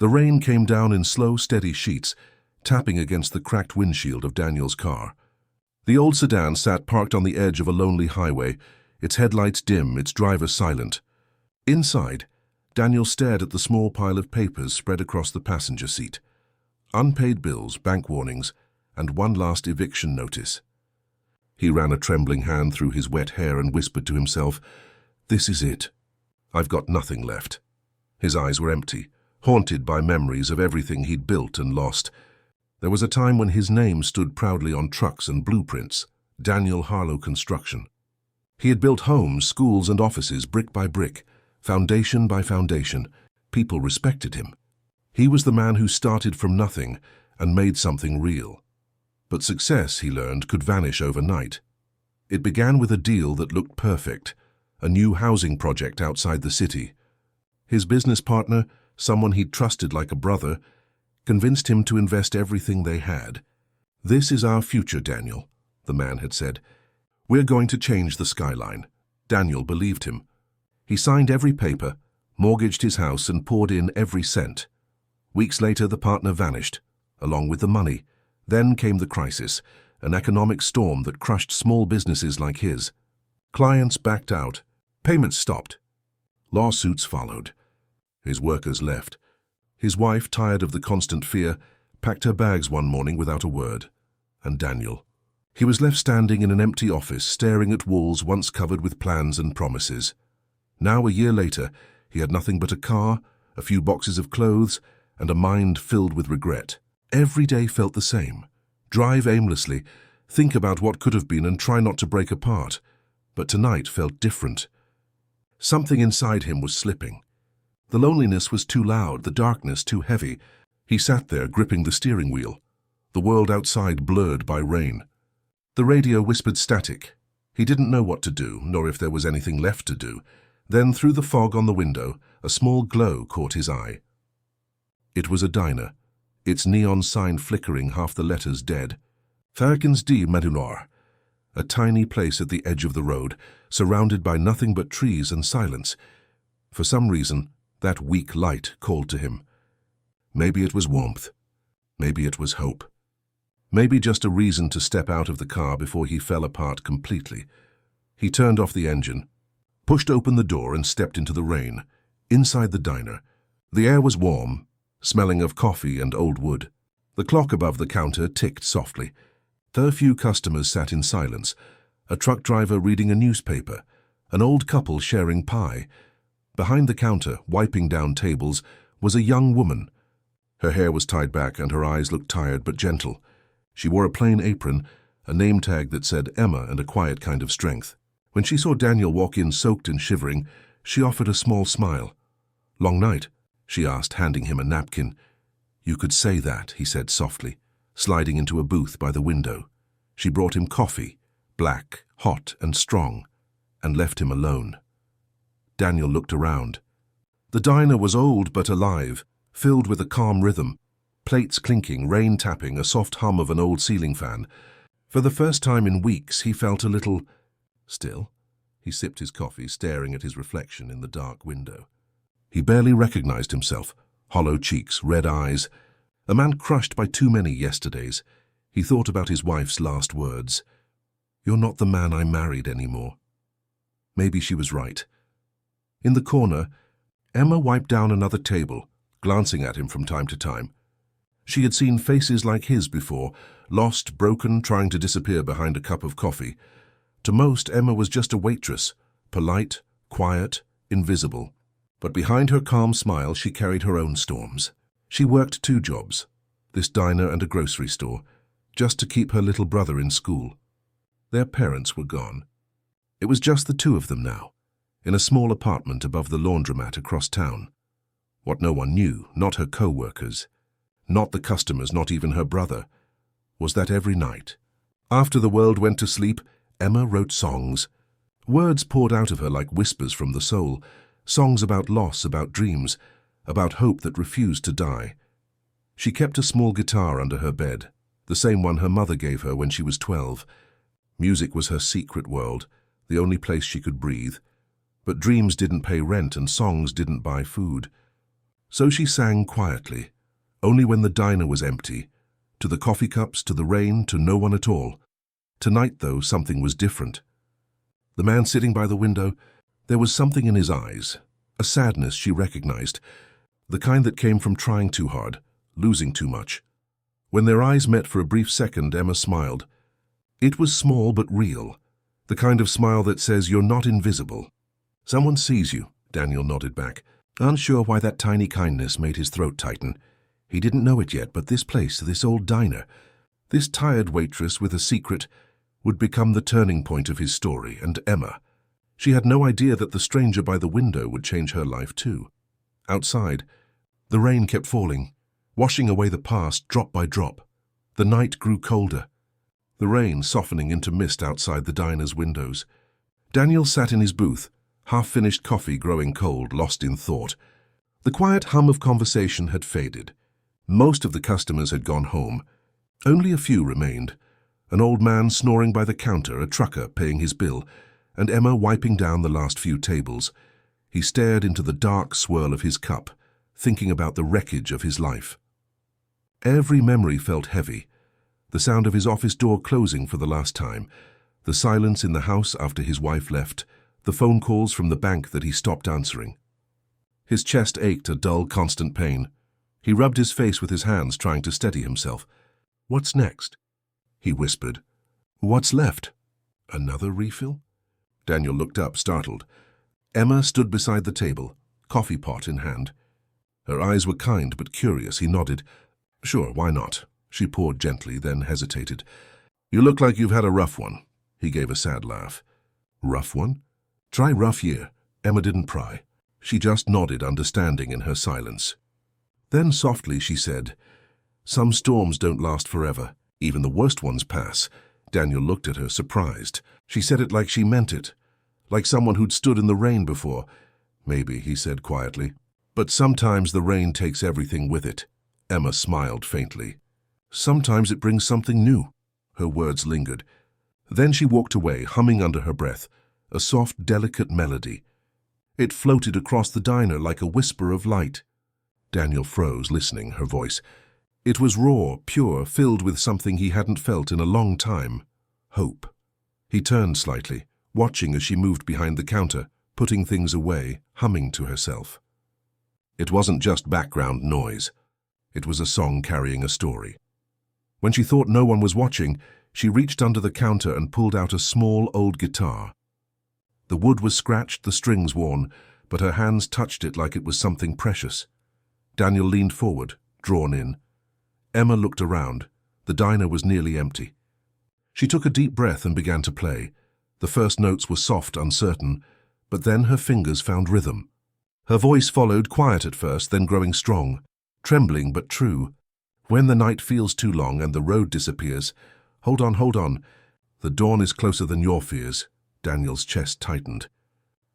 The rain came down in slow, steady sheets, tapping against the cracked windshield of Daniel's car. The old sedan sat parked on the edge of a lonely highway, its headlights dim, its driver silent. Inside, Daniel stared at the small pile of papers spread across the passenger seat. Unpaid bills, bank warnings, and one last eviction notice. He ran a trembling hand through his wet hair and whispered to himself, "This is it. I've got nothing left." His eyes were empty, haunted by memories of everything he'd built and lost. There was a time when his name stood proudly on trucks and blueprints, Daniel Harlow Construction. He had built homes, schools, and offices brick by brick, foundation by foundation. People respected him. He was the man who started from nothing and made something real. But success, he learned, could vanish overnight. It began with a deal that looked perfect, a new housing project outside the city. His business partner, someone he'd trusted like a brother, convinced him to invest everything they had. "This is our future, Daniel," the man had said. "We're going to change the skyline." Daniel believed him. He signed every paper, mortgaged his house, and poured in every cent. Weeks later, the partner vanished, along with the money. Then came the crisis, an economic storm that crushed small businesses like his. Clients backed out. Payments stopped. Lawsuits followed. His workers left. His wife, tired of the constant fear, packed her bags one morning without a word. And Daniel. He was left standing in an empty office, staring at walls once covered with plans and promises. Now, a year later, he had nothing but a car, a few boxes of clothes, and a mind filled with regret. Every day felt the same. Drive aimlessly, think about what could have been, and try not to break apart. But tonight felt different. Something inside him was slipping. The loneliness was too loud, the darkness too heavy. He sat there, gripping the steering wheel, the world outside blurred by rain. The radio whispered static. He didn't know what to do, nor if there was anything left to do. Then, through the fog on the window, a small glow caught his eye. It was a diner, its neon sign flickering, half the letters dead. Varkens die Medular, a tiny place at the edge of the road, surrounded by nothing but trees and silence. For some reason, that weak light called to him. Maybe it was warmth. Maybe it was hope. Maybe just a reason to step out of the car before he fell apart completely. He turned off the engine, pushed open the door, and stepped into the rain. Inside the diner, the air was warm, smelling of coffee and old wood. The clock above the counter ticked softly. A few customers sat in silence, a truck driver reading a newspaper, an old couple sharing pie. Behind the counter, wiping down tables, was a young woman. Her hair was tied back and her eyes looked tired but gentle. She wore a plain apron, a name tag that said Emma, and a quiet kind of strength. When she saw Daniel walk in soaked and shivering, she offered a small smile. "Long night?" she asked, handing him a napkin. "You could say that," he said softly, sliding into a booth by the window. She brought him coffee, black, hot and strong, and left him alone. Daniel looked around. The diner was old but alive, filled with a calm rhythm. Plates clinking, rain tapping, a soft hum of an old ceiling fan. For the first time in weeks, he felt a little still. He sipped his coffee, staring at his reflection in the dark window. He barely recognized himself. Hollow cheeks, red eyes. A man crushed by too many yesterdays. He thought about his wife's last words. "You're not the man I married anymore." Maybe she was right. In the corner, Emma wiped down another table, glancing at him from time to time. She had seen faces like his before, lost, broken, trying to disappear behind a cup of coffee. To most, Emma was just a waitress, polite, quiet, invisible. But behind her calm smile, she carried her own storms. She worked 2 jobs, this diner and a grocery store, just to keep her little brother in school. Their parents were gone. It was just the 2 of them now, in a small apartment above the laundromat across town. What no one knew, not her co-workers, not the customers, not even her brother, was that every night, after the world went to sleep, Emma wrote songs. Words poured out of her like whispers from the soul, songs about loss, about dreams, about hope that refused to die. She kept a small guitar under her bed, the same one her mother gave her when she was 12. Music was her secret world, the only place she could breathe. But dreams didn't pay rent and songs didn't buy food. So she sang quietly, only when the diner was empty, to the coffee cups, to the rain, to no one at all. Tonight, though, something was different. The man sitting by the window, there was something in his eyes, a sadness she recognized, the kind that came from trying too hard, losing too much. When their eyes met for a brief second, Emma smiled. It was small but real, the kind of smile that says you're not invisible. Someone sees you, Daniel nodded back, unsure why that tiny kindness made his throat tighten. He didn't know it yet, but this place, this old diner, this tired waitress with a secret, would become the turning point of his story, and Emma. She had no idea that the stranger by the window would change her life too. Outside, the rain kept falling, washing away the past drop by drop. The night grew colder, the rain softening into mist outside the diner's windows. Daniel sat in his booth, half-finished coffee growing cold, lost in thought. The quiet hum of conversation had faded. Most of the customers had gone home. Only a few remained. An old man snoring by the counter, a trucker paying his bill, and Emma wiping down the last few tables. He stared into the dark swirl of his cup, thinking about the wreckage of his life. Every memory felt heavy. The sound of his office door closing for the last time, the silence in the house after his wife left, the phone calls from the bank that he stopped answering. His chest ached, a dull, constant pain. He rubbed his face with his hands, trying to steady himself. "What's next?" he whispered. "What's left? Another refill?" Daniel looked up, startled. Emma stood beside the table, coffee pot in hand. Her eyes were kind but curious. He nodded. "Sure, why not?" She poured gently, then hesitated. "You look like you've had a rough one." He gave a sad laugh. "Rough one? Try rough year." Emma didn't pry. She just nodded, understanding in her silence. Then softly she said, "Some storms don't last forever. Even the worst ones pass." Daniel looked at her, surprised. She said it like she meant it, like someone who'd stood in the rain before. "Maybe," he said quietly. "But sometimes the rain takes everything with it." Emma smiled faintly. "Sometimes it brings something new." Her words lingered. Then she walked away, humming under her breath, a soft, delicate melody. It floated across the diner like a whisper of light. Daniel froze, listening, her voice. It was raw, pure, filled with something he hadn't felt in a long time. Hope. He turned slightly, watching as she moved behind the counter, putting things away, humming to herself. It wasn't just background noise. It was a song carrying a story. When she thought no one was watching, she reached under the counter and pulled out a small old guitar. The wood was scratched, the strings worn, but her hands touched it like it was something precious. Daniel leaned forward, drawn in. Emma looked around. The diner was nearly empty. She took a deep breath and began to play. The first notes were soft, uncertain, but then her fingers found rhythm. Her voice followed, quiet at first, then growing strong, trembling but true. "When the night feels too long and the road disappears, hold on, hold on. The dawn is closer than your fears." Daniel's chest tightened.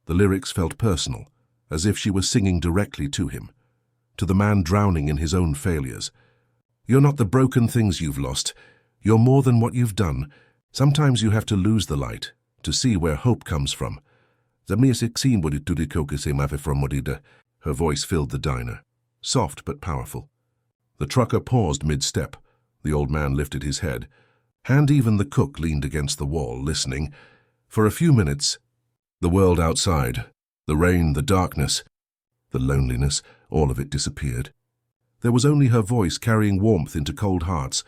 The lyrics felt personal, as if she was singing directly to him, to the man drowning in his own failures. "You're not the broken things you've lost. You're more than what you've done. Sometimes you have to lose the light, to see where hope comes from." Her voice filled the diner, soft but powerful. The trucker paused mid-step. The old man lifted his head. And even the cook leaned against the wall, listening. For a few minutes, the world outside, the rain, the darkness, the loneliness, all of it disappeared. There was only her voice carrying warmth into cold hearts.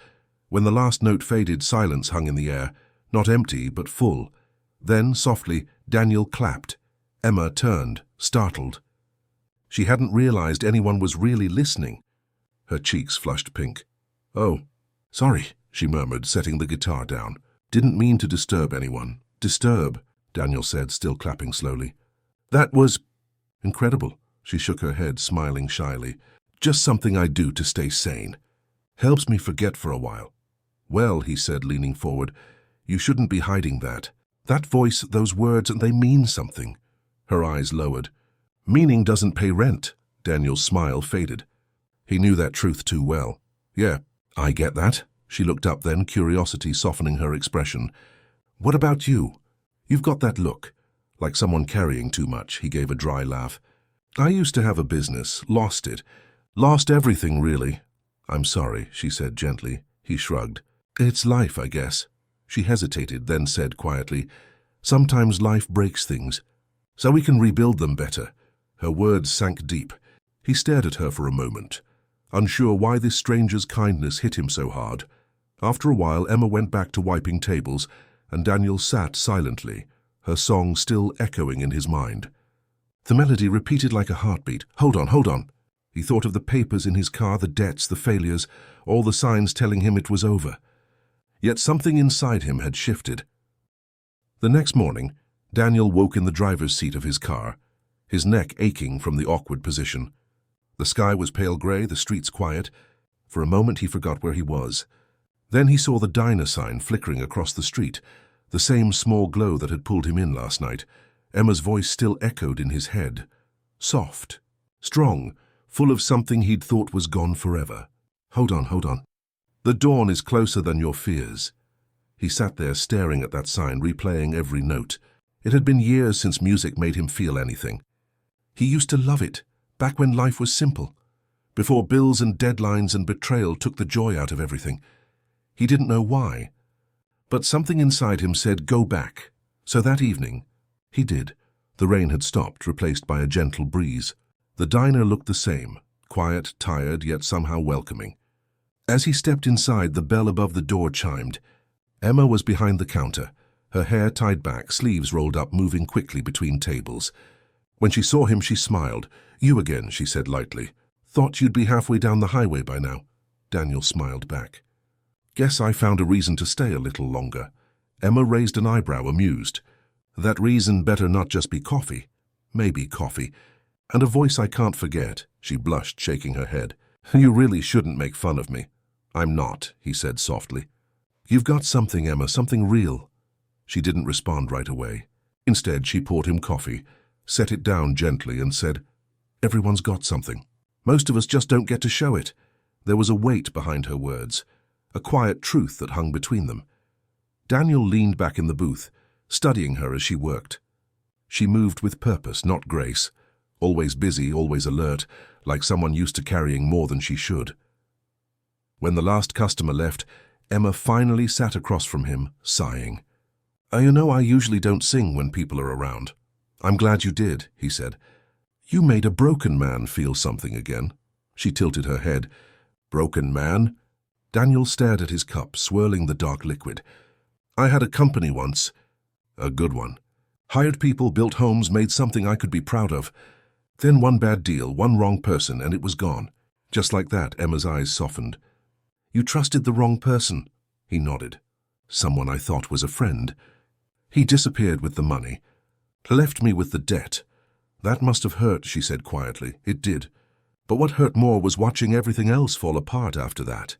When the last note faded, silence hung in the air, not empty, but full. Then, softly, Daniel clapped. Emma turned, startled. She hadn't realized anyone was really listening. Her cheeks flushed pink. "Oh, sorry," she murmured, setting the guitar down. "Didn't mean to disturb anyone." "Disturb," Daniel said, still clapping slowly. "That was incredible." She shook her head, smiling shyly. "Just something I do to stay sane. Helps me forget for a while." "Well," he said, leaning forward, "you shouldn't be hiding that. That voice, those words, they mean something." Her eyes lowered. "Meaning doesn't pay rent." Daniel's smile faded. He knew that truth too well. "Yeah, I get that." She looked up then, curiosity softening her expression. "What about you? You've got that look. Like someone carrying too much." He gave a dry laugh. I used to have a business, lost it. Lost everything, really. I'm sorry, she said gently. He shrugged. It's life, I guess. She hesitated, then said quietly, sometimes life breaks things, so we can rebuild them better. Her words sank deep. He stared at her for a moment, unsure why this stranger's kindness hit him so hard. After a while, Emma went back to wiping tables, and Daniel sat silently, her song still echoing in his mind. The melody repeated like a heartbeat. Hold on, hold on. He thought of the papers in his car, the debts, the failures, all the signs telling him it was over. Yet something inside him had shifted. The next morning, Daniel woke in the driver's seat of his car, his neck aching from the awkward position. The sky was pale grey, the streets quiet. For a moment he forgot where he was. Then he saw the diner sign flickering across the street, the same small glow that had pulled him in last night. Emma's voice still echoed in his head. Soft, strong, full of something he'd thought was gone forever. Hold on, hold on. The dawn is closer than your fears. He sat there staring at that sign, replaying every note. It had been years since music made him feel anything. He used to love it, back when life was simple, before bills and deadlines and betrayal took the joy out of everything. He didn't know why, but something inside him said, go back. So that evening, he did. The rain had stopped, replaced by a gentle breeze. The diner looked the same, quiet, tired, yet somehow welcoming. As he stepped inside, the bell above the door chimed. Emma was behind the counter, her hair tied back, sleeves rolled up, moving quickly between tables. When she saw him, she smiled. You again, she said lightly. Thought you'd be halfway down the highway by now. Daniel smiled back. Guess I found a reason to stay a little longer. Emma raised an eyebrow, amused. That reason better not just be coffee. Maybe coffee. And a voice I can't forget. She blushed, shaking her head. You really shouldn't make fun of me. I'm not, he said softly. You've got something, Emma, something real. She didn't respond right away. Instead, she poured him coffee, set it down gently and said, everyone's got something. Most of us just don't get to show it. There was a weight behind her words, a quiet truth that hung between them. Daniel leaned back in the booth, studying her as she worked. She moved with purpose, not grace, always busy, always alert, like someone used to carrying more than she should. When the last customer left, Emma finally sat across from him, sighing. You know, I usually don't sing when people are around. I'm glad you did, he said. You made a broken man feel something again. She tilted her head. Broken man? Daniel stared at his cup, swirling the dark liquid. I had a company once. A good one. Hired people, built homes, made something I could be proud of. Then one bad deal, one wrong person, and it was gone. Just like that, Emma's eyes softened. You trusted the wrong person, he nodded. Someone I thought was a friend. He disappeared with the money. Left me with the debt. That must have hurt, she said quietly. It did. But what hurt more was watching everything else fall apart after that.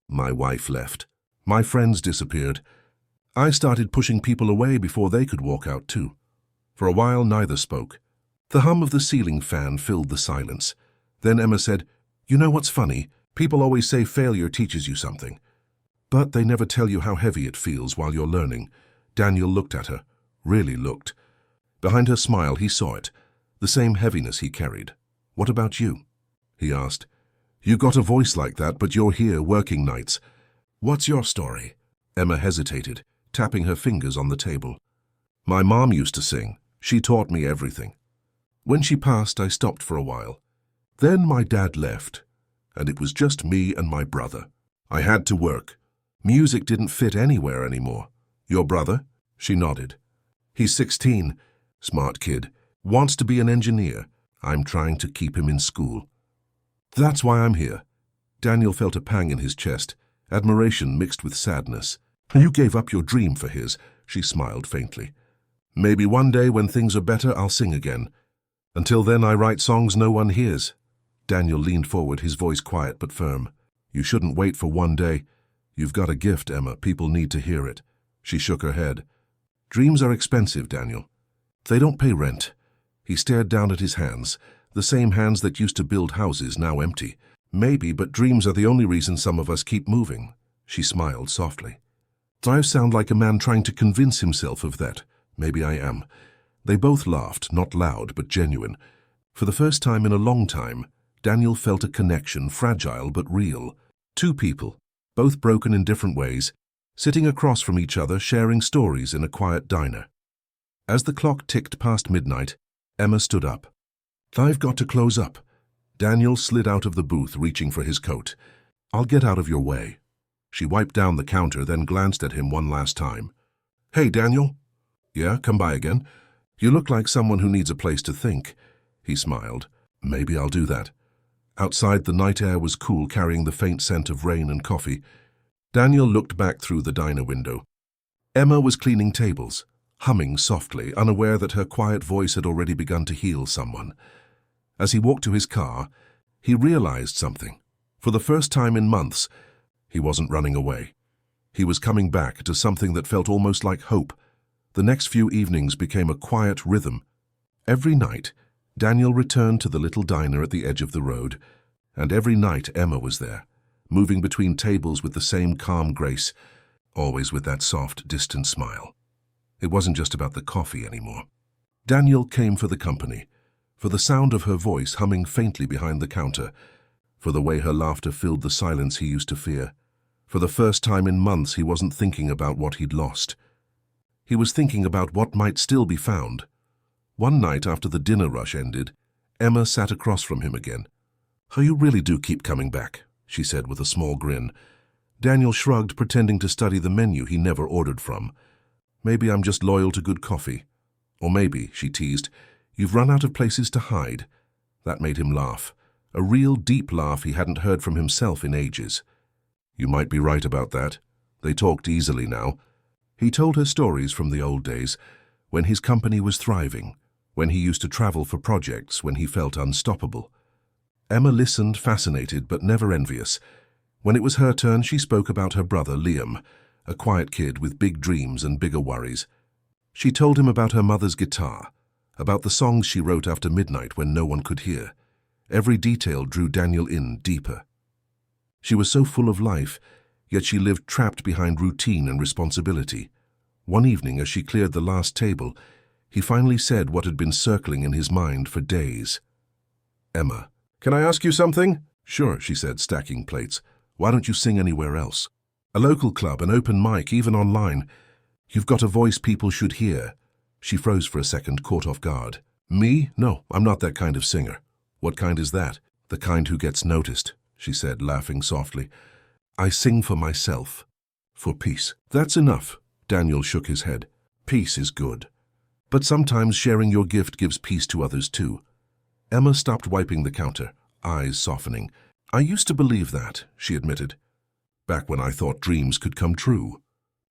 My wife left. My friends disappeared. I started pushing people away before they could walk out too. For a while, neither spoke. The hum of the ceiling fan filled the silence. Then Emma said, You know what's funny? People always say failure teaches you something. But they never tell you how heavy it feels while you're learning. Daniel looked at her, really looked. Behind her smile, he saw it, the same heaviness he carried. What about you? He asked. You got a voice like that, but you're here working nights. What's your story? Emma hesitated, tapping her fingers on the table. My mom used to sing. She taught me everything. When she passed, I stopped for a while. Then my dad left, and it was just me and my brother. I had to work. Music didn't fit anywhere anymore. Your brother? She nodded. He's 16, smart kid, wants to be an engineer. I'm trying to keep him in school. That's why I'm here. Daniel felt a pang in his chest, admiration mixed with sadness. You gave up your dream for his, she smiled faintly. Maybe one day when things are better, I'll sing again. Until then, I write songs no one hears. Daniel leaned forward, his voice quiet but firm. You shouldn't wait for one day. You've got a gift, Emma. People need to hear it. She shook her head. Dreams are expensive, Daniel. They don't pay rent. He stared down at his hands, the same hands that used to build houses, now empty. Maybe, but dreams are the only reason some of us keep moving. She smiled softly. I sound like a man trying to convince himself of that. Maybe I am. They both laughed, not loud, but genuine. For the first time in a long time, Daniel felt a connection, fragile but real. Two people, both broken in different ways, sitting across from each other sharing stories in a quiet diner. As the clock ticked past midnight, Emma stood up. "I've got to close up." Daniel slid out of the booth, reaching for his coat. "I'll get out of your way." She wiped down the counter, then glanced at him one last time. "Hey, Daniel." "Yeah, come by again. You look like someone who needs a place to think." He smiled. "Maybe I'll do that." Outside, the night air was cool, carrying the faint scent of rain and coffee. Daniel looked back through the diner window. Emma was cleaning tables, humming softly, unaware that her quiet voice had already begun to heal someone. As he walked to his car, he realized something. For the first time in months, he wasn't running away. He was coming back to something that felt almost like hope. The next few evenings became a quiet rhythm. Every night, Daniel returned to the little diner at the edge of the road, and every night Emma was there, moving between tables with the same calm grace, always with that soft, distant smile. It wasn't just about the coffee anymore. Daniel came for the company, for the sound of her voice humming faintly behind the counter, for the way her laughter filled the silence he used to fear. For the first time in months, he wasn't thinking about what he'd lost. He was thinking about what might still be found. One night after the dinner rush ended, Emma sat across from him again. "Oh, you really do keep coming back," she said with a small grin. Daniel shrugged, pretending to study the menu he never ordered from. "Maybe I'm just loyal to good coffee." "Or maybe," she teased, "you've run out of places to hide." That made him laugh, a real deep laugh he hadn't heard from himself in ages. "You might be right about that." They talked easily now. He told her stories from the old days, when his company was thriving, when he used to travel for projects, when he felt unstoppable. Emma listened, fascinated but never envious. When it was her turn, she spoke about her brother, Liam, a quiet kid with big dreams and bigger worries. She told him about her mother's guitar, about the songs she wrote after midnight when no one could hear. Every detail drew Daniel in deeper. She was so full of life, yet she lived trapped behind routine and responsibility. One evening, as she cleared the last table, he finally said what had been circling in his mind for days. "Emma, can I ask you something?" "Sure," she said, stacking plates. "Why don't you sing anywhere else? A local club, an open mic, even online. You've got a voice people should hear." She froze for a second, caught off guard. "Me? No, I'm not that kind of singer." "What kind is that?" "The kind who gets noticed," she said, laughing softly. "I sing for myself, for peace." "That's enough." Daniel shook his head. "Peace is good. But sometimes sharing your gift gives peace to others too." Emma stopped wiping the counter, eyes softening. "I used to believe that," she admitted. "Back when I thought dreams could come true.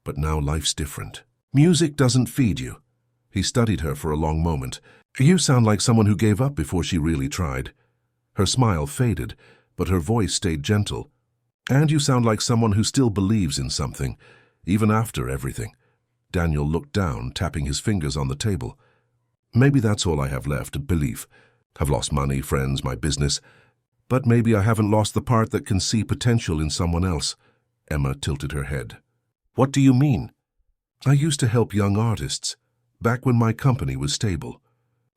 But now life's different. Music doesn't feed you." He studied her for a long moment. "You sound like someone who gave up before she really tried." Her smile faded, but her voice stayed gentle. "And you sound like someone who still believes in something, even after everything." Daniel looked down, tapping his fingers on the table. "Maybe that's all I have left, belief. I've lost money, friends, my business. But maybe I haven't lost the part that can see potential in someone else." Emma tilted her head. "What do you mean?" "I used to help young artists, back when my company was stable.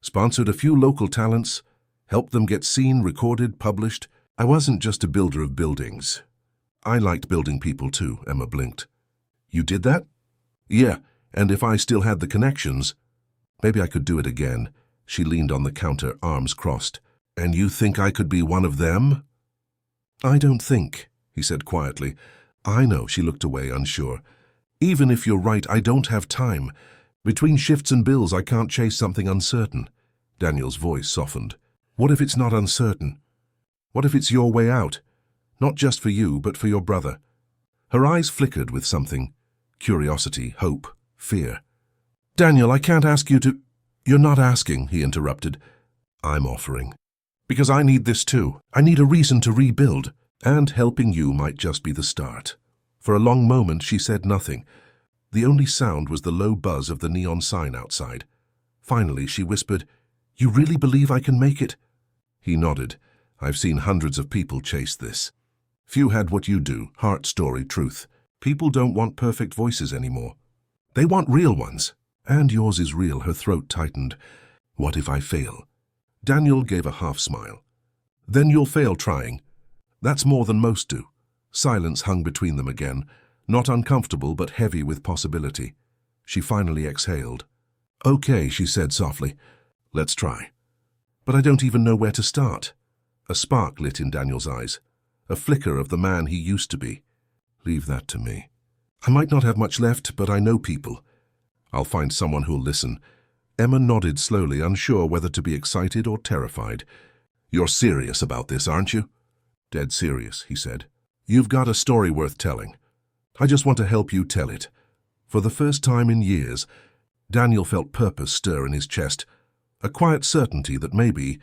Sponsored a few local talents, helped them get seen, recorded, published. I wasn't just a builder of buildings. I liked building people too," Emma blinked. "You did that?" "Yeah, and if I still had the connections, maybe I could do it again." She leaned on the counter, arms crossed. "And you think I could be one of them?" "I don't think," he said quietly. "I know," she looked away, unsure. "Even if you're right, I don't have time. Between shifts and bills, I can't chase something uncertain." Daniel's voice softened. "What if it's not uncertain? What if it's your way out? Not just for you, but for your brother?" Her eyes flickered with something. Curiosity, hope, fear. "Daniel, I can't ask you to—" "You're not asking," he interrupted. "I'm offering. Because I need this too. I need a reason to rebuild. And helping you might just be the start." For a long moment, she said nothing. The only sound was the low buzz of the neon sign outside. Finally, she whispered, "You really believe I can make it?" He nodded. "I've seen hundreds of people chase this. Few had what you do, heart, story, truth. People don't want perfect voices anymore. They want real ones. And yours is real." Her throat tightened. "What if I fail? Daniel gave a half-smile. Then you'll fail trying. That's more than most do. Silence hung between them again, not uncomfortable but heavy with possibility. She finally exhaled. Okay, she said softly. Let's try. But I don't even know where to start. A spark lit in Daniel's eyes. A flicker of the man he used to be. Leave that to me. I might not have much left, but I know people. I'll find someone who'll listen. Emma nodded slowly, unsure whether to be excited or terrified. You're serious about this, aren't you? Dead serious, he said. You've got a story worth telling. I just want to help you tell it. For the first time in years, Daniel felt purpose stir in his chest, a quiet certainty that maybe,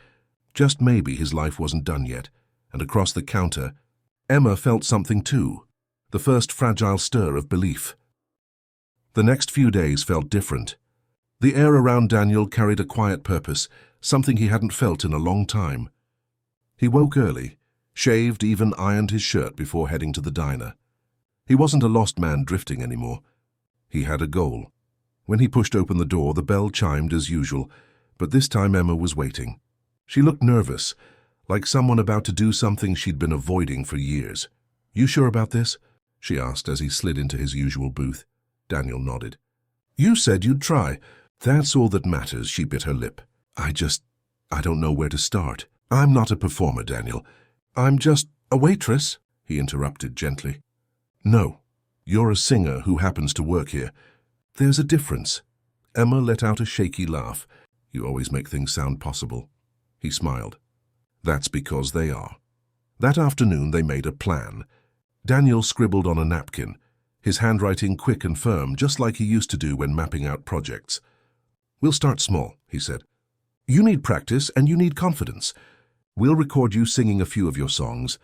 just maybe, his life wasn't done yet. And across the counter, Emma felt something too, the first fragile stir of belief. The next few days felt different. The air around Daniel carried a quiet purpose, something he hadn't felt in a long time. He woke early, shaved, even ironed his shirt before heading to the diner. He wasn't a lost man drifting anymore. He had a goal. When he pushed open the door, the bell chimed as usual, but this time Emma was waiting. She looked nervous, like someone about to do something she'd been avoiding for years. You sure about this? She asked as he slid into his usual booth. Daniel nodded. You said you'd try. That's all that matters, she bit her lip. I don't know where to start. I'm not a performer, Daniel. I'm just a waitress, he interrupted gently. No, you're a singer who happens to work here. There's a difference. Emma let out a shaky laugh. You always make things sound possible. He smiled. That's because they are. That afternoon they made a plan. Daniel scribbled on a napkin, his handwriting quick and firm, just like he used to do when mapping out projects. We'll start small, he said. You need practice and you need confidence. We'll record you singing a few of your songs,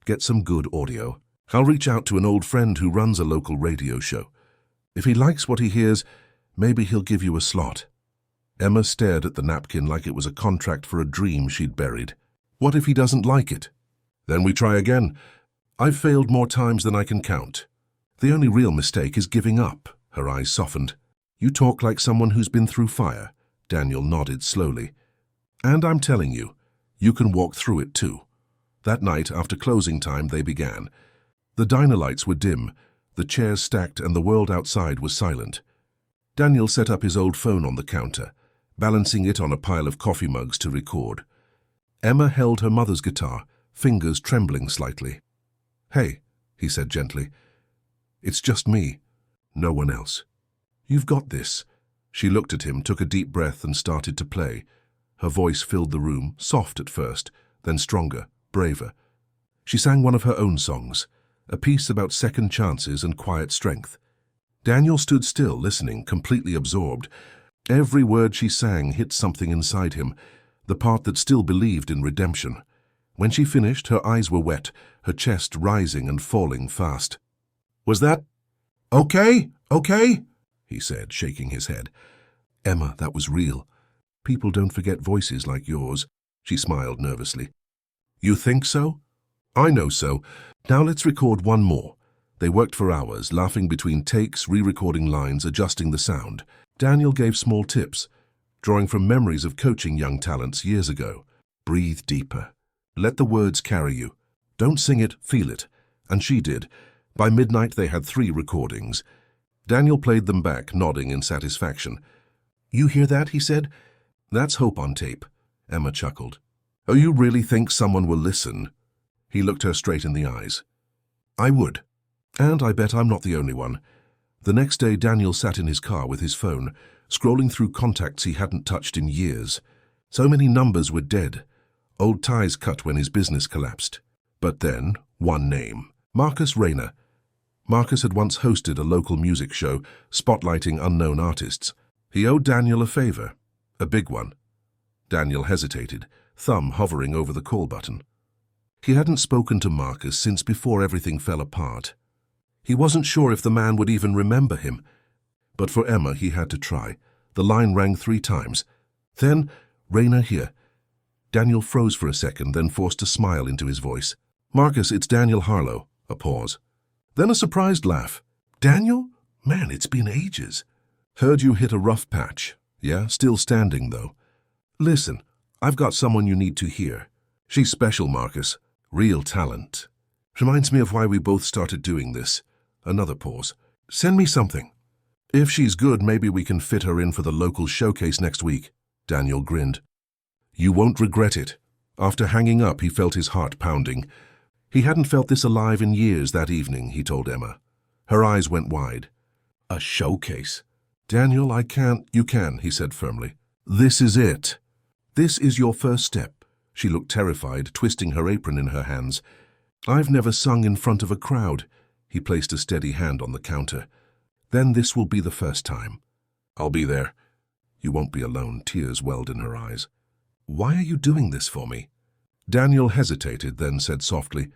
get some good audio. I'll reach out to an old friend who runs a local radio show. If he likes what he hears, maybe he'll give you a slot. Emma stared at the napkin like it was a contract for a dream she'd buried. What if he doesn't like it? Then we try again. I've failed more times than I can count. The only real mistake is giving up. Her eyes softened. You talk like someone who's been through fire. Daniel nodded slowly. And I'm telling you, you can walk through it too. That night, after closing time, they began. The diner lights were dim, the chairs stacked, and the world outside was silent. Daniel set up his old phone on the counter, balancing it on a pile of coffee mugs to record. Emma held her mother's guitar, fingers trembling slightly. Hey, he said gently. It's just me, no one else. You've got this. She looked at him, took a deep breath, and started to play. Her voice filled the room, soft at first, then stronger, braver. She sang one of her own songs, a piece about second chances and quiet strength. Daniel stood still, listening, completely absorbed. Every word she sang hit something inside him, the part that still believed in redemption. When she finished, her eyes were wet, her chest rising and falling fast. Was that okay? Okay? He said, shaking his head. Emma, that was real. People don't forget voices like yours. She smiled nervously. You think so? I know so. Now let's record one more. They worked for hours, laughing between takes, re-recording lines, adjusting the sound. Daniel gave small tips, drawing from memories of coaching young talents years ago. Breathe deeper. Let the words carry you. Don't sing it, feel it. And she did. By midnight they had 3 recordings. Daniel played them back, nodding in satisfaction. You hear that, he said. That's hope on tape. Emma chuckled. Oh, you really think someone will listen? He looked her straight in the eyes. I would. And I bet I'm not the only one. The next day, Daniel sat in his car with his phone, scrolling through contacts he hadn't touched in years. So many numbers were dead. Old ties cut when his business collapsed. But then, one name. Marcus Rayner. Marcus had once hosted a local music show, spotlighting unknown artists. He owed Daniel a favor. A big one. Daniel hesitated, thumb hovering over the call button. He hadn't spoken to Marcus since before everything fell apart. He wasn't sure if the man would even remember him. But for Emma, he had to try. The line rang 3 times. Then, Rayner here. Daniel froze for a second, then forced a smile into his voice. Marcus, it's Daniel Harlow. A pause. Then a surprised laugh. Daniel? Man, it's been ages. Heard you hit a rough patch. Yeah, still standing, though. Listen, I've got someone you need to hear. She's special, Marcus. Real talent. Reminds me of why we both started doing this. Another pause. Send me something. If she's good, maybe we can fit her in for the local showcase next week. Daniel grinned. You won't regret it. After hanging up, he felt his heart pounding. He hadn't felt this alive in years that evening, he told Emma. Her eyes went wide. A showcase? Daniel, I can't. You can, he said firmly. This is it. This is your first step. She looked terrified, twisting her apron in her hands. I've never sung in front of a crowd. He placed a steady hand on the counter. Then this will be the first time. I'll be there. You won't be alone. Tears welled in her eyes. Why are you doing this for me? Daniel hesitated, then said softly,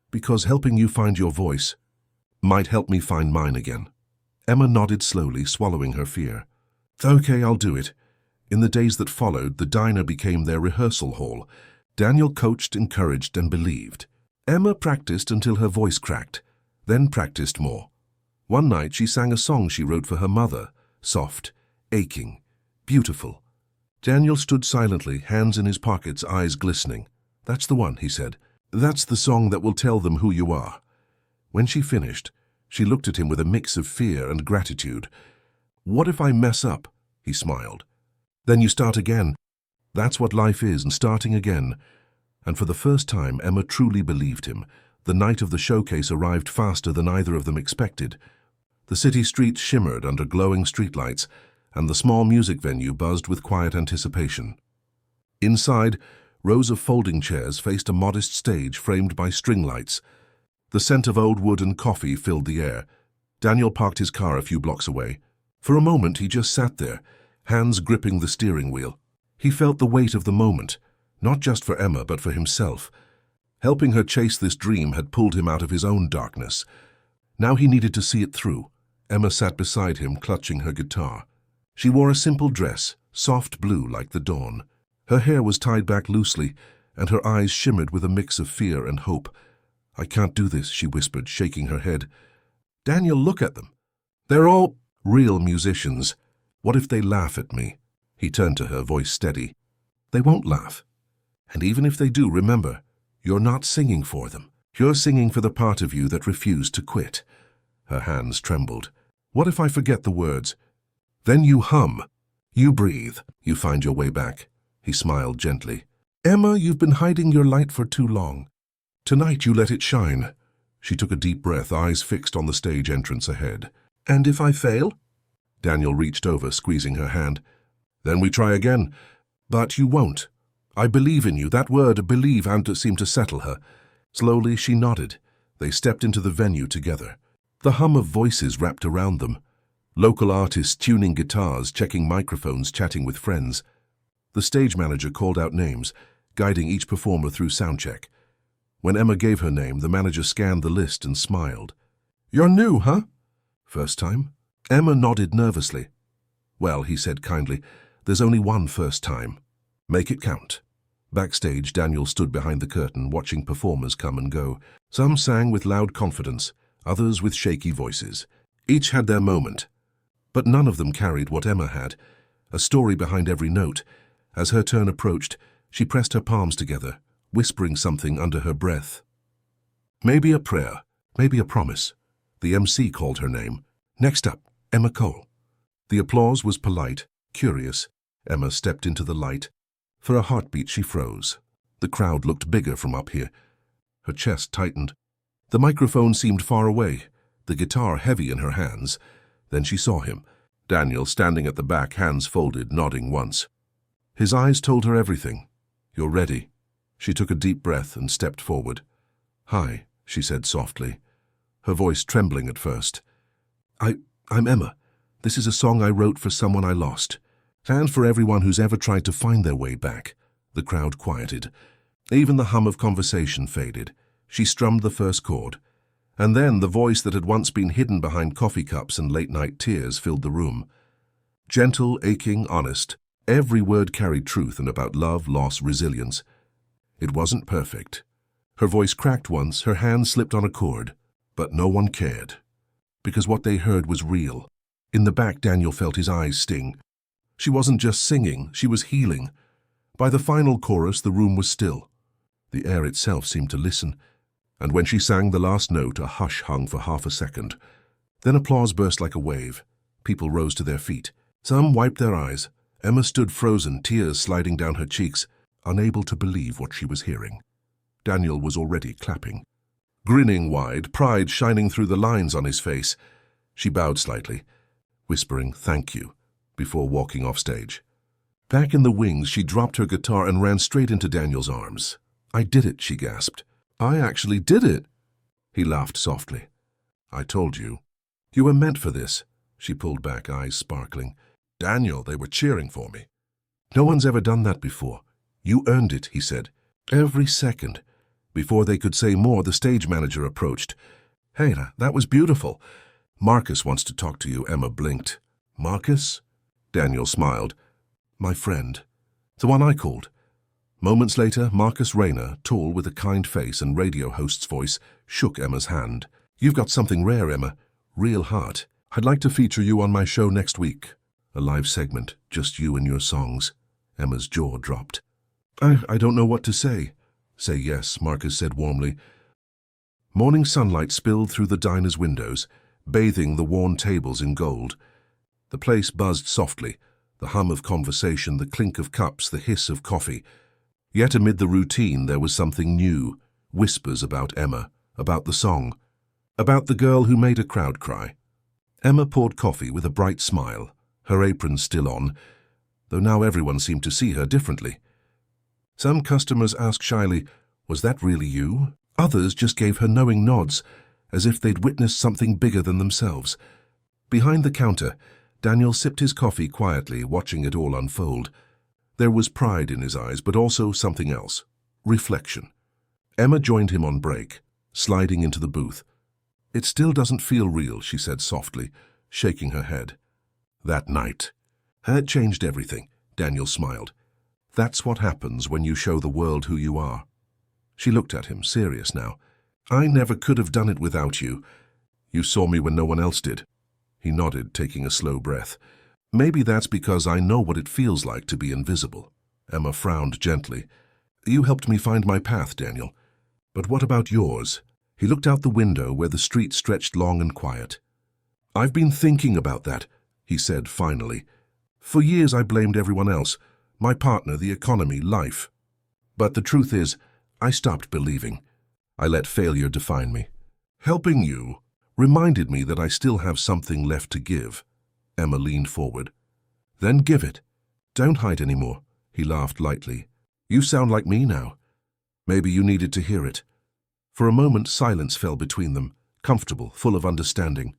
because helping you find your voice might help me find mine again. Emma nodded slowly, swallowing her fear. Okay, I'll do it. In the days that followed, the diner became their rehearsal hall. Daniel coached, encouraged, and believed. Emma practiced until her voice cracked, then practiced more. One night she sang a song she wrote for her mother, soft, aching, beautiful. Daniel stood silently, hands in his pockets, eyes glistening. That's the one, he said. That's the song that will tell them who you are. When she finished, she looked at him with a mix of fear and gratitude. What if I mess up? He smiled. Then you start again. That's what life is, and starting again. And for the first time, Emma truly believed him. The night of the showcase arrived faster than either of them expected. The city streets shimmered under glowing streetlights, and the small music venue buzzed with quiet anticipation. Inside, rows of folding chairs faced a modest stage framed by string lights. The scent of old wood and coffee filled the air. Daniel parked his car a few blocks away. For a moment, he just sat there, hands gripping the steering wheel. He felt the weight of the moment, not just for Emma, but for himself. Helping her chase this dream had pulled him out of his own darkness. Now he needed to see it through. Emma sat beside him, clutching her guitar. She wore a simple dress, soft blue like the dawn. Her hair was tied back loosely, and her eyes shimmered with a mix of fear and hope. I can't do this, she whispered, shaking her head. Daniel, look at them. They're all real musicians. What if they laugh at me? He turned to her, voice steady. They won't laugh. And even if they do, remember, you're not singing for them. You're singing for the part of you that refused to quit. Her hands trembled. What if I forget the words? Then you hum. You breathe. You find your way back. He smiled gently. Emma, you've been hiding your light for too long. Tonight you let it shine. She took a deep breath, eyes fixed on the stage entrance ahead. And if I fail? Daniel reached over, squeezing her hand. Then we try again. But you won't. I believe in you. That word, believe, seemed to settle her. Slowly she nodded. They stepped into the venue together. The hum of voices wrapped around them. Local artists tuning guitars, checking microphones, chatting with friends. The stage manager called out names, guiding each performer through soundcheck. When Emma gave her name, the manager scanned the list and smiled. You're new, huh? First time? Emma nodded nervously. Well, he said kindly, there's only one first time. Make it count. Backstage, Daniel stood behind the curtain, watching performers come and go. Some sang with loud confidence, others with shaky voices. Each had their moment. But none of them carried what Emma had, a story behind every note. As her turn approached, she pressed her palms together, whispering something under her breath. Maybe a prayer, maybe a promise. The MC called her name. Next up, Emma Cole. The applause was polite, curious. Emma stepped into the light. For a heartbeat, she froze. The crowd looked bigger from up here. Her chest tightened. The microphone seemed far away, the guitar heavy in her hands. Then she saw him, Daniel standing at the back, hands folded, nodding once. His eyes told her everything. You're ready. She took a deep breath and stepped forward. Hi, she said softly, her voice trembling at first. I'm Emma. This is a song I wrote for someone I lost, and for everyone who's ever tried to find their way back. The crowd quieted. Even the hum of conversation faded. She strummed the first chord. And then the voice that had once been hidden behind coffee cups and late-night tears filled the room. Gentle, aching, honest, every word carried truth and about love, loss, resilience. It wasn't perfect. Her voice cracked once, her hand slipped on a chord, but no one cared. Because what they heard was real. In the back, Daniel felt his eyes sting. She wasn't just singing, she was healing. By the final chorus, the room was still. The air itself seemed to listen, and when she sang the last note, a hush hung for half a second. Then applause burst like a wave. People rose to their feet. Some wiped their eyes. Emma stood frozen, tears sliding down her cheeks, unable to believe what she was hearing. Daniel was already clapping. Grinning wide, pride shining through the lines on his face. She bowed slightly, whispering "thank you," before walking off stage. Back in the wings, she dropped her guitar and ran straight into Daniel's arms. "I did it," she gasped. "I actually did it." He laughed softly. "I told you. You were meant for this." She pulled back, eyes sparkling. "Daniel, they were cheering for me." "No one's ever done that before. You earned it," he said. "Every second." Before they could say more, the stage manager approached. "Hey, that was beautiful. Marcus wants to talk to you," Emma blinked. "Marcus?" Daniel smiled. "My friend. The one I called." Moments later, Marcus Rayner, tall with a kind face and radio host's voice, shook Emma's hand. "You've got something rare, Emma. Real heart. I'd like to feature you on my show next week. A live segment, just you and your songs." Emma's jaw dropped. I don't know what to say." "Say yes," Marcus said warmly. Morning sunlight spilled through the diner's windows, bathing the worn tables in gold. The place buzzed softly, the hum of conversation, the clink of cups, the hiss of coffee. Yet amid the routine there was something new, whispers about Emma, about the song, about the girl who made a crowd cry. Emma poured coffee with a bright smile, her apron still on, though now everyone seemed to see her differently. Some customers asked shyly, "Was that really you?" Others just gave her knowing nods, as if they'd witnessed something bigger than themselves. Behind the counter, Daniel sipped his coffee quietly, watching it all unfold. There was pride in his eyes, but also something else. Reflection. Emma joined him on break, sliding into the booth. "It still doesn't feel real," she said softly, shaking her head. "That night. It changed everything," Daniel smiled. "That's what happens when you show the world who you are." She looked at him, serious now. "I never could have done it without you. You saw me when no one else did." He nodded, taking a slow breath. "Maybe that's because I know what it feels like to be invisible." Emma frowned gently. "You helped me find my path, Daniel. But what about yours?" He looked out the window where the street stretched long and quiet. "I've been thinking about that," he said finally. "For years I blamed everyone else. My partner, the economy, life. But the truth is, I stopped believing. I let failure define me. Helping you reminded me that I still have something left to give." Emma leaned forward. "Then give it. Don't hide anymore." He laughed lightly. "You sound like me now. Maybe you needed to hear it." For a moment, silence fell between them, comfortable, full of understanding.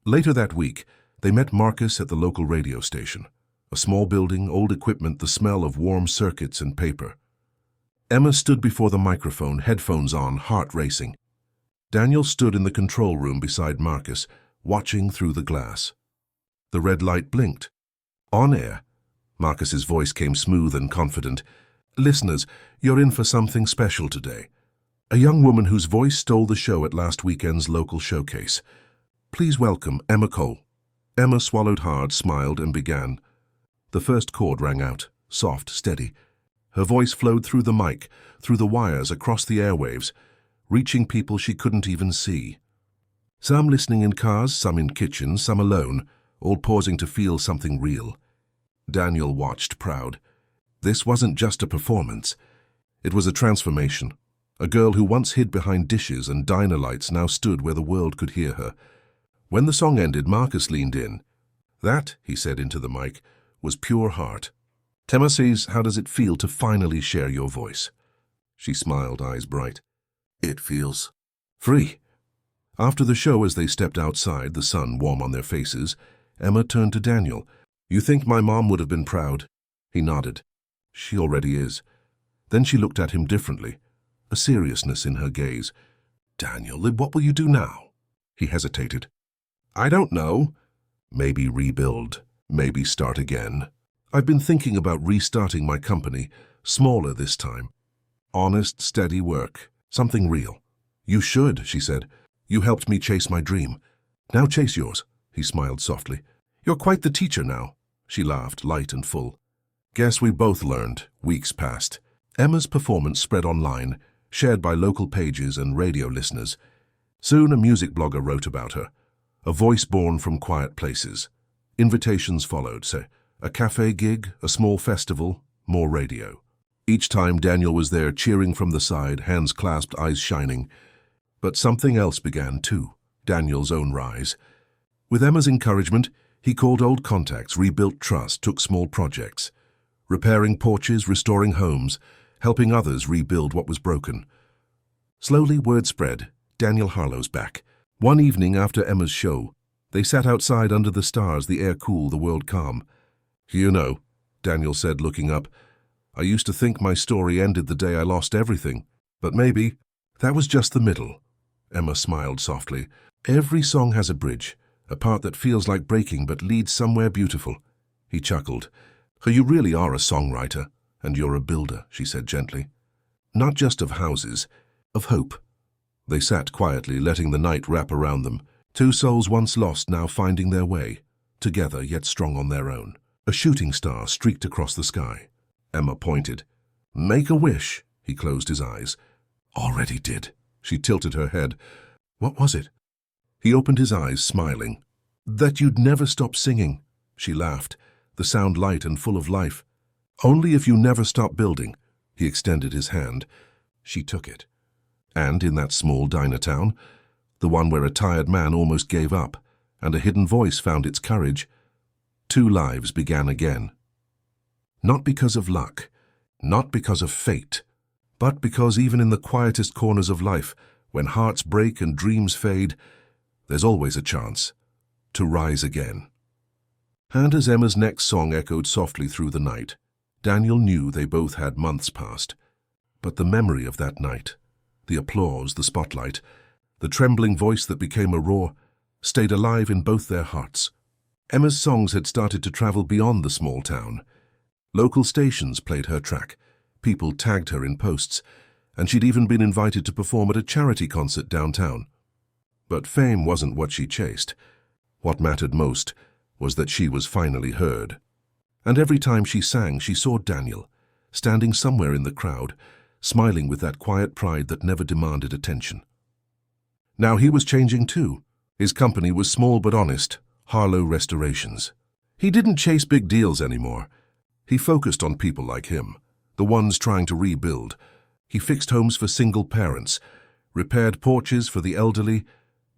Later that week, they met Marcus at the local radio station. A small building, old equipment, the smell of warm circuits and paper. Emma stood before the microphone, headphones on, heart racing. Daniel stood in the control room beside Marcus, watching through the glass. The red light blinked. On air. Marcus's voice came smooth and confident. "Listeners, you're in for something special today. A young woman whose voice stole the show at last weekend's local showcase. Please welcome Emma Cole." Emma swallowed hard, smiled, and began. The first chord rang out, soft, steady. Her voice flowed through the mic, through the wires, across the airwaves, reaching people she couldn't even see. Some listening in cars, some in kitchens, some alone, all pausing to feel something real. Daniel watched, proud. This wasn't just a performance. It was a transformation. A girl who once hid behind dishes and diner lights now stood where the world could hear her. When the song ended, Marcus leaned in. "That," he said into the mic, "was pure heart. Emma says, how does it feel to finally share your voice?" She smiled, eyes bright. "It feels free." After the show, as they stepped outside, the sun warm on their faces, Emma turned to Daniel. "You think my mom would have been proud?" He nodded. "She already is." Then she looked at him differently, a seriousness in her gaze. "Daniel, what will you do now?" He hesitated. "I don't know. Maybe rebuild. Maybe start again. I've been thinking about restarting my company, smaller this time. Honest, steady work. Something real." "You should," she said. "You helped me chase my dream. Now chase yours." He smiled softly. "You're quite the teacher now." She laughed, light and full. Guess we both learned. Weeks passed. Emma's performance spread online, shared by local pages and radio listeners. Soon a music blogger wrote about her, a voice born from quiet places. Invitations followed, say, a cafe gig, a small festival, more radio. Each time Daniel was there cheering from the side, hands clasped, eyes shining. But something else began too, Daniel's own rise. With Emma's encouragement, he called old contacts, rebuilt trust, took small projects. Repairing porches, restoring homes, helping others rebuild what was broken. Slowly, word spread, Daniel Harlow's back. One evening after Emma's show, they sat outside under the stars, the air cool, the world calm. You know, Daniel said, looking up, I used to think my story ended the day I lost everything, but maybe that was just the middle. Emma smiled softly. Every song has a bridge, a part that feels like breaking but leads somewhere beautiful. He chuckled. You really are a songwriter, and you're a builder, she said gently. Not just of houses, of hope. They sat quietly, letting the night wrap around them. Two souls once lost, now finding their way, together yet strong on their own. A shooting star streaked across the sky. Emma pointed. Make a wish. He closed his eyes. Already did. She tilted her head. What was it? He opened his eyes, smiling. That you'd never stop singing. She laughed, the sound light and full of life. Only if you never stop building. He extended his hand. She took it. And in that small diner town, the one where a tired man almost gave up, and a hidden voice found its courage, two lives began again. Not because of luck, not because of fate, but because even in the quietest corners of life, when hearts break and dreams fade, there's always a chance to rise again. And as Emma's next song echoed softly through the night, Daniel knew they both had months past. But the memory of that night, the applause, the spotlight, the trembling voice that became a roar, stayed alive in both their hearts. Emma's songs had started to travel beyond the small town. Local stations played her track, people tagged her in posts, and she'd even been invited to perform at a charity concert downtown. But fame wasn't what she chased. What mattered most was that she was finally heard. And every time she sang, she saw Daniel, standing somewhere in the crowd, smiling with that quiet pride that never demanded attention. Now he was changing too. His company was small but honest, Harlow Restorations. He didn't chase big deals anymore. He focused on people like him, the ones trying to rebuild. He fixed homes for single parents, repaired porches for the elderly,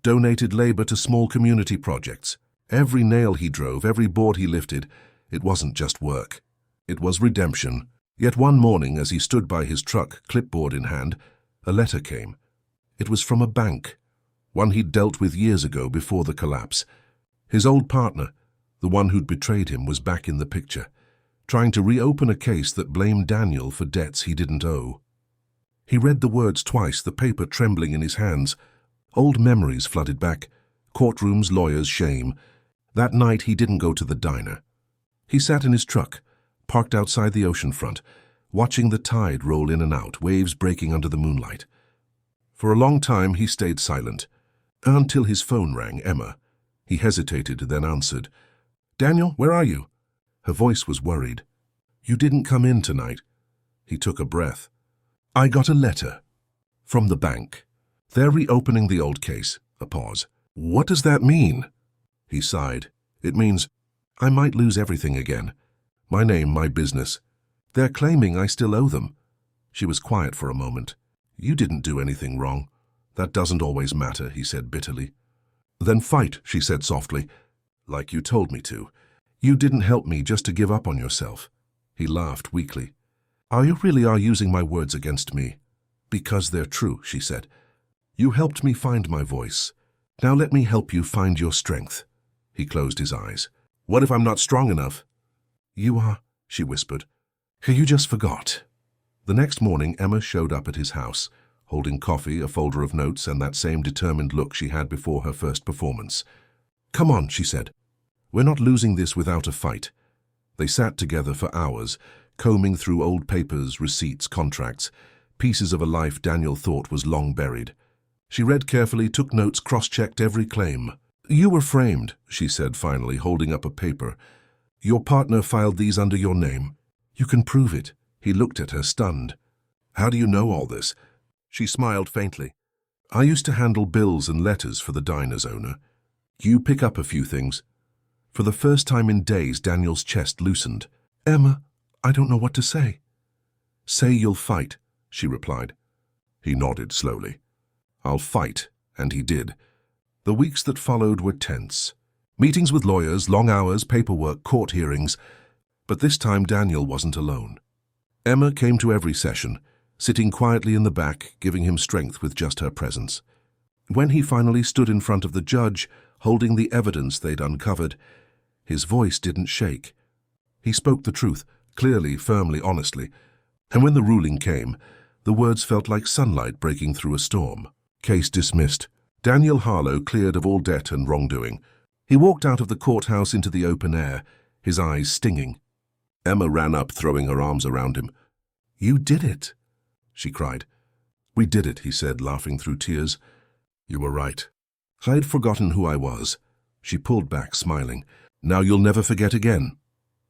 donated labor to small community projects. Every nail he drove, every board he lifted, it wasn't just work. It was redemption. Yet one morning, as he stood by his truck, clipboard in hand, a letter came. It was from a bank, one he'd dealt with years ago before the collapse. His old partner, the one who'd betrayed him, was back in the picture, trying to reopen a case that blamed Daniel for debts he didn't owe. He read the words twice, the paper trembling in his hands. Old memories flooded back, courtrooms, lawyers, shame. That night he didn't go to the diner. He sat in his truck, parked outside the oceanfront, watching the tide roll in and out, waves breaking under the moonlight. For a long time he stayed silent, until his phone rang. Emma. He hesitated, then answered. Daniel, where are you? Her voice was worried. You didn't come in tonight. He took a breath. I got a letter. From the bank. They're reopening the old case. A pause. What does that mean? He sighed. It means I might lose everything again. My name, my business. They're claiming I still owe them. She was quiet for a moment. You didn't do anything wrong. That doesn't always matter, he said bitterly. Then fight, she said softly. Like you told me to. You didn't help me just to give up on yourself. He laughed weakly. You really are using my words against me. Because they're true, she said. You helped me find my voice. Now let me help you find your strength. He closed his eyes. What if I'm not strong enough? You are, she whispered. You just forgot. The next morning, Emma showed up at his house, holding coffee, a folder of notes, and that same determined look she had before her first performance. Come on, she said. We're not losing this without a fight. They sat together for hours, combing through old papers, receipts, contracts, pieces of a life Daniel thought was long buried. She read carefully, took notes, cross-checked every claim. You were framed, she said finally, holding up a paper. Your partner filed these under your name. You can prove it. He looked at her, stunned. How do you know all this? She smiled faintly. I used to handle bills and letters for the diner's owner. You pick up a few things. For the first time in days, Daniel's chest loosened. Emma, I don't know what to say. Say you'll fight, she replied. He nodded slowly. I'll fight, and he did. The weeks that followed were tense. Meetings with lawyers, long hours, paperwork, court hearings. But this time Daniel wasn't alone. Emma came to every session, sitting quietly in the back, giving him strength with just her presence. When he finally stood in front of the judge, holding the evidence they'd uncovered, his voice didn't shake. He spoke the truth, clearly, firmly, honestly. And when the ruling came, the words felt like sunlight breaking through a storm. Case dismissed. Daniel Harlow cleared of all debt and wrongdoing. He walked out of the courthouse into the open air, his eyes stinging. Emma ran up, throwing her arms around him. You did it, she cried. We did it, he said, laughing through tears. You were right. I had forgotten who I was. She pulled back, smiling. Now you'll never forget again.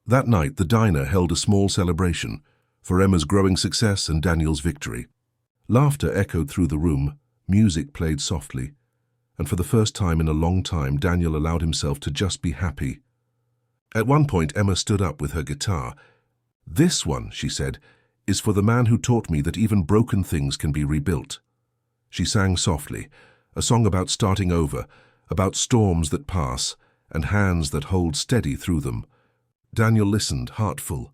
That night, the diner held a small celebration for Emma's growing success and Daniel's victory. Laughter echoed through the room, music played softly, and for the first time in a long time, Daniel allowed himself to just be happy. At one point, Emma stood up with her guitar. This one, she said, is for the man who taught me that even broken things can be rebuilt. She sang softly, a song about starting over, about storms that pass and hands that hold steady through them. Daniel listened, heartful.